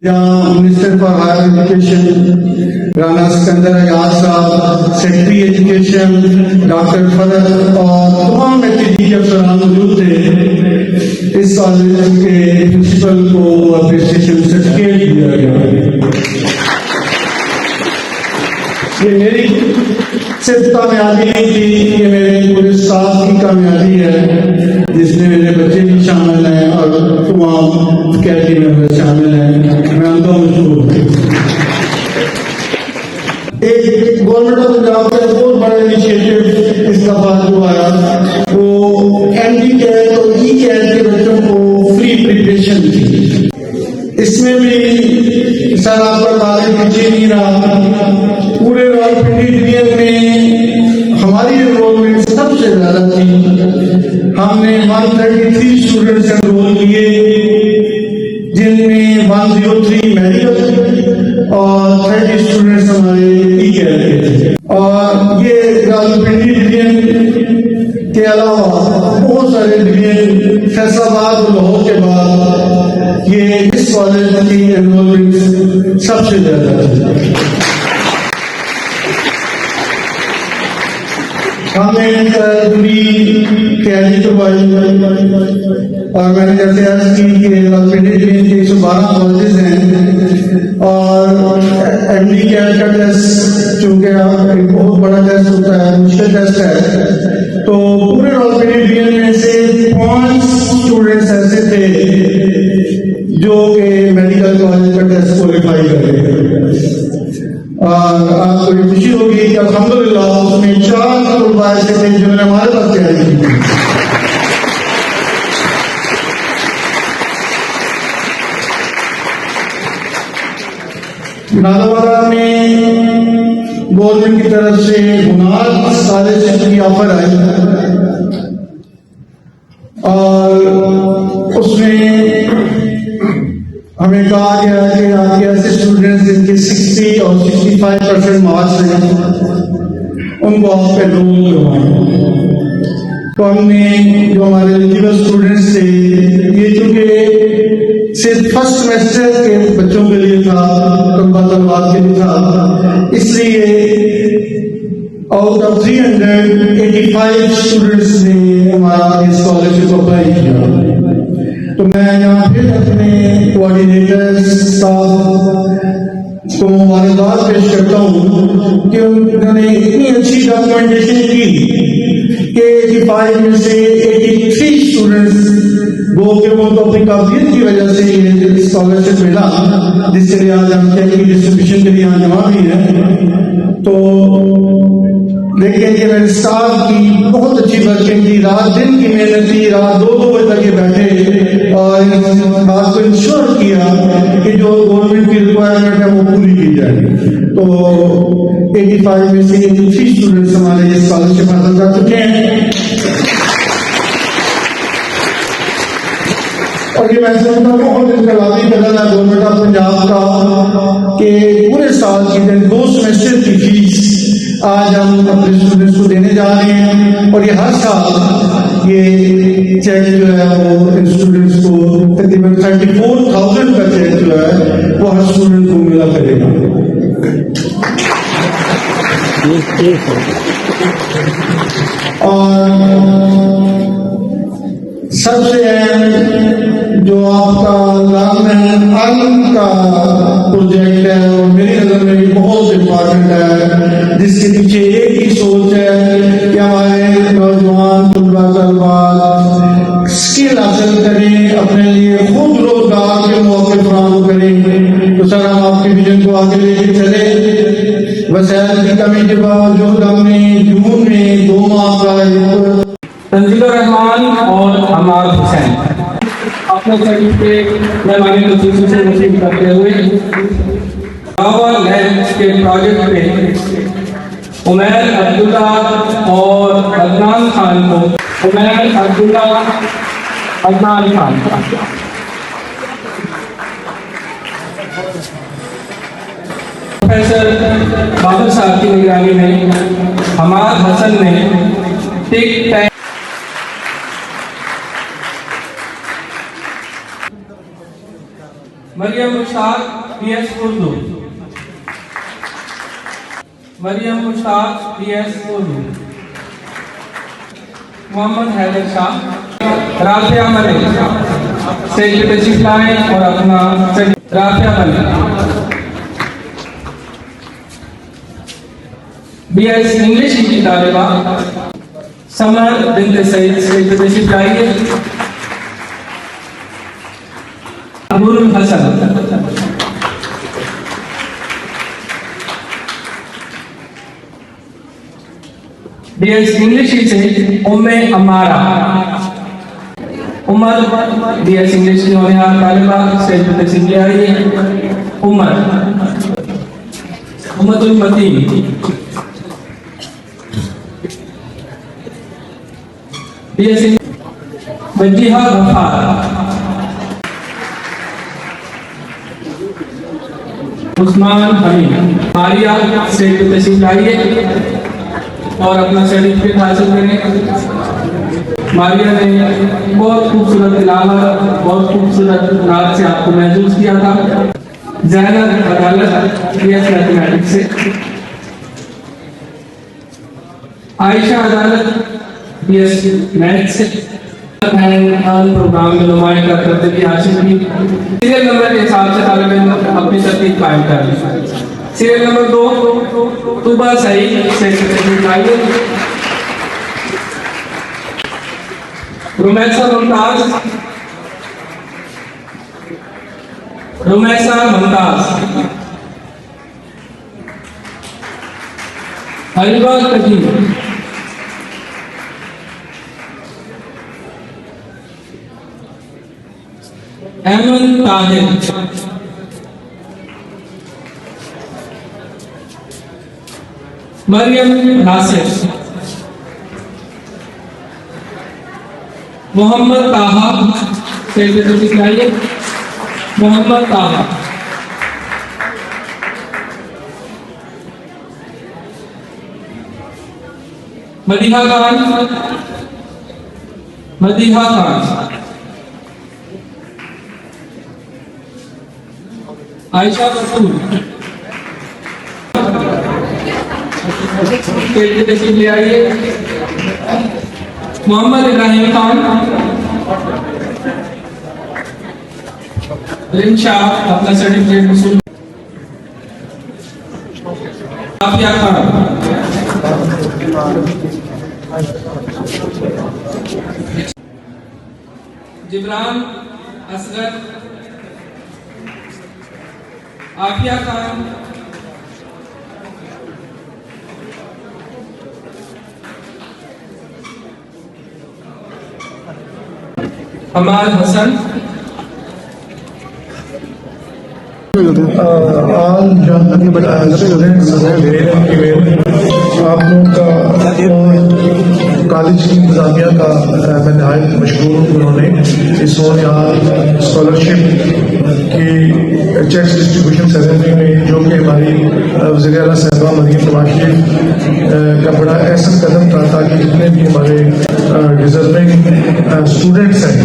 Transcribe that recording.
Minister for higher education Rana Sikandar Azad sahab, secretary education doctor Farad और तमाम एचईडी अफसरान मौजूद थे। इस कॉलेज के प्रिंसिपल को अप्रिसिएशन सर्टिफिकेट दिया गया। ये मेरी सिर्फ कामयाबी नहीं थी, ये मेरे पूरे स्टाफ की कामयाबी है, जिसमें मेरे बच्चे भी शामिल हैं और तमाम फैकल्टी मेंबर शामिल हैं। मैं उनको मशहूर हूँ। एक गवर्नमेंट ऑफ पंजाब का बहुत बड़ा इनिशिएटिव इस दफा जो आया वो एमडी कैट और ई कैट के बच्चों को फ्री प्रिपरेशन थी। इसमें भी सर आपका कॉलेज पीछे नहीं रहा। पूरे रावलपिंडी डिवीजन में हमारी एनरोलमेंट सबसे ज्यादा थी। हमने 133 स्टूडेंट्स एनरोल किए, जिनमें 103 मेडिकल और 30 स्टूडेंट्स हमारे ई केयर के थे। और ये रावलपिंडी डिवीजन के अलावा बहुत सारे डिवीजन फैसलाबाद और लाहौर के बाद ये इस कॉलेज की एनरोलमेंट सबसे ज्यादा थी। हमने पूरी तैयारी करवाई और मैंने जैसे अर्ज की कि रावलपिंडी डिवीजन के 112 कॉलेज हैं और एमडी कैट का टेस्ट चूंकि एक बहुत बड़ा टेस्ट होता है, मुश्किल टेस्ट है, तो पूरे रावलपिंडी डिवीजन में से 5 स्टूडेंट्स ऐसे थे जो कि मेडिकल कॉलेज का टेस्ट क्वालिफाई करे। और आपको ये खुशी होगी कि अल्हम्दुलिल्लाह उसमें 4 तलबा ऐसे थे जिन्होंने हमारे पास तैयारी की। नालवाड़ा में गवर्नमेंट की तरफ से मुनाद स्कॉलरशिप की ऑफर आई और उसमें हमें कहा गया कि आपके ऐसे स्टूडेंट्स जिनके 60 और 65% मार्क्स हैं उनको आप एनरोल करवाएं। तो हमने जो हमारे एलिजिबल स्टूडेंट्स थे, ये चूंकि सिर्फ फर्स्ट सेमेस्टर के बच्चों के लिए था, तलबात के लिए था, इसलिए आउट ऑफ 385 स्टूडेंट्स ने हमारा इस स्कॉलरशिप अप्लाई किया। तो मैं यहाँ फिर अपने कोऑर्डिनेटर स्टाफ को मुबारकबाद पेश करता हूँ कि उन्होंने इतनी अच्छी डॉक्यूमेंटेशन की कि 85 में से 83 स्टूडेंट्स वो के वो तो अपनी काबिलियत की वजह से ये स्कॉलरशिप मिला, जिसके लिए आज हम चेक की डिस्ट्रीब्यूशन के लिए यहाँ जमा भी है। तो लेकिन ये मेरे स्टाफ की बहुत अच्छी वर्किंग थी, रात दिन की मेहनत थी, रात 2-2 बजे तक ये बैठे और इस बात को इंश्योर किया कि जो गवर्नमेंट की रिक्वायरमेंट है वो पूरी की जाए। तो 85 में से 83 स्टूडेंट्स हमारे ये स्कॉलरशिप हासिल कर चुके हैं। और ये मैं समझता हूँ बहुत इनकलाबी कदम है गवर्नमेंट ऑफ पंजाब का कि पूरे साल की 2 सेमेस्टर की फीस आज हम अपने स्टूडेंट्स को देने जा रहे हैं। और ये हर साल ये चेक जो है वो इन स्टूडेंट्स को तकरीबन 34,000 का चेक जो है वो हर स्टूडेंट को मिला करेगा। और सबसे अहम जो आपका लर्न का प्रोजेक्ट है और मेरी नजर में भी बहुत इम्पोर्टेंट है, जिसके पीछे एक ही सोच है कि हमारे नौजवान तलबा स्किल हासिल करें, अपने लिए खुद रोजगार के मौके फराहम करें। तो सर हम आपके विजन को आगे लेके चले। वसैल की कमी के बावजूद हमने जून में 2 माह का तंजील रहमान और अमार हुसैन अपने सर्टिफिकेट मेहमानी नसीब से नसीब करते हुए बाबा लैब के प्रोजेक्ट पे उमैर अब्दुल्ला और अदनान खान को उमैर अब्दुल्ला अदनान खान प्रोफेसर बाबर साहब की निगरानी में हमाद हसन ने TikTok Majeed Maryam Mushtaq BS Urdu, Maryam Mushtaq BS Urdu. Mohammad Haider Shah, Rafia Malik stage पे तशरीफ लाएं और अपना राफिया मलिक BS इंग्लिश की तालिबा समर बिन्त सईद स्टेज पे तशरीफ लाइए। नूरुल हसन, BS इंग्लिश से उम्मे अमारा, उमर BS इंग्लिश की होनहार तालिबा स्टेज पे तशरीफ ले आइए। उमर उमदुल मतीन, BS वजीहा गफार, उस्मान हमीद, मारिया स्टेज पे तशरीफ लाइए और अपना सर्टिफिकेट हासिल करें। मारिया ने बहुत खूबसूरत तिलावत, बहुत खूबसूरत नात से आपको महसूस किया था। ज़ैनब अदालत BS मैथमेटिक्स से, आयशा अदालत BS मैथ्स से प्रोग्राम में नुमाइंदा करते भी हासिल की। सीरियल नंबर के हिसाब से तालिब इल्म अपनी तरतीब कायम कर ली। सीरियल नंबर 2 तुबा सईद से लाइए। रुमैसा मुमताज, रुमैसा मुमताज, हलवा कदीम, अहमद ताहिर, मरियम नासिर, मोहम्मद ताहा से दिखाइए। मोहम्मद ताहा, मदीहा खान, मदीहा खान, आयशा रसूल ले आइए। मोहम्मद इब्राहिम खान, रिंशा अपना सर्टिफिकेट वसूल। राफिया खान, जिब्रान असगर, आफिया खान, हमाद हसन, ऑल स्टूडेंट्स आप लोगों का और कॉलेज की इंतजामिया का मैं नहायत मशहूर हूँ। उन्होंने इस यहाँ स्कॉलरशिप की चेक्स डिस्ट्रीब्यूशन सेरेमनी में जो कि हमारी वज़ीर आला साहिबा मरीम नवाज शरीफ का बड़ा ऐसा कदम था ताकि जितने भी हमारे डिजर्विंग स्टूडेंट्स हैं